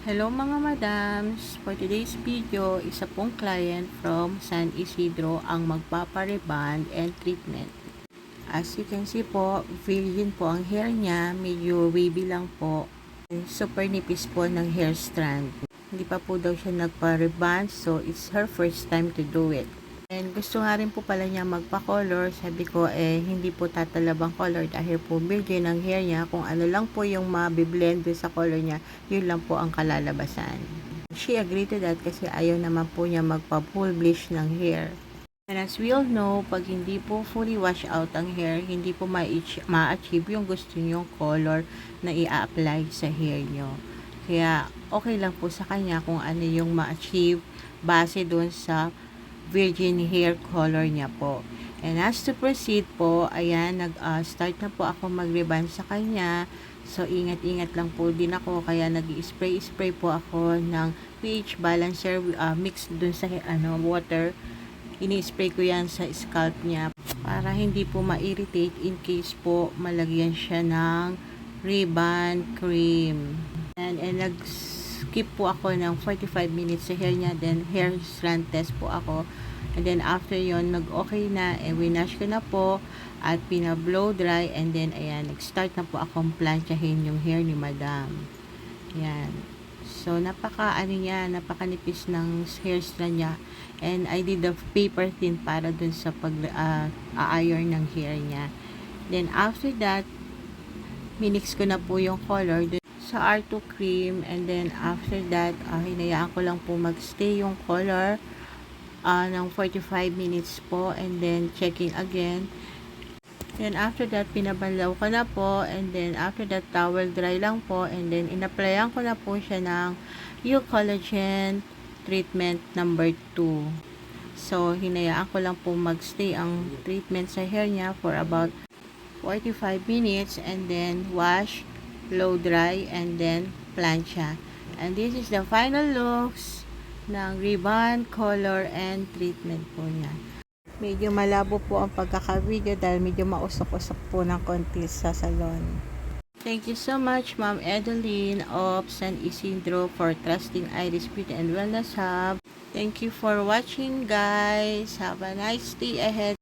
Hello mga madams! For today's video, isa pong client from San Isidro ang magpapareband and treatment. As you can see po, virgin po ang hair niya, medyo wavy lang po. Super nipis po ng hair strand. Hindi pa po daw siya nagpa-reband, so it's her first time to do it. And gusto nga rin po pala niya magpa-color. Sabi ko, hindi po tatalabang color dahil po virgin ang hair niya. Kung ano lang po yung mabiblend sa color niya, yun lang po ang kalalabasan. She agreed to that kasi ayaw naman po niya magpa-full bleach ng hair. And as we all know, pag hindi po fully wash out ang hair, hindi po ma-achieve yung gusto nyong color na i-apply sa hair nyo. Kaya okay lang po sa kanya kung ano yung ma-achieve base dun sa virgin hair color niya po. And as to proceed po, ayan, nag-start na po ako mag-reband sa kanya. So, ingat-ingat lang po din ako. Kaya nag-spray po ako ng pH balancer mix dun sa water. Ini-spray ko yan sa scalp niya para hindi po ma-irritate in case po malagyan siya ng reband cream. And nag-skip po ako ng 45 minutes sa hair niya. Then, hair strand test po ako. And then, after yon nag-okay na. Winash ko na po. At pina-blow dry. And then, ayan, nag-start na po akong planchahin yung hair ni Madam. Ayan. So, napakanipis ng hair strand niya. And I did the paper thin para dun sa pag-iron ng hair niya. Then, after that, minix ko na po yung color dun sa R2 cream. And then, after that, hinayaan ko lang po magstay yung color ng 45 minutes po. And then, checking again. Then, after that, pinabanlaw ko na po. And then, after that, towel dry lang po. And then, inapplyan ko na po siya ng Eucollagen treatment number 2. So, hinayaan ko lang po magstay ang treatment sa hair niya for about 45 minutes. And then, wash, blow dry, and then, plancha. And this is the final looks ng reband, color, and treatment po niya. Medyo malabo po ang pagkaka-video dahil medyo mausok-usok po ng konti sa salon. Thank you so much, Ma'am Edeline of San Isidro for trusting Iris Beauty and Wellness Hub. Thank you for watching, guys. Have a nice day ahead.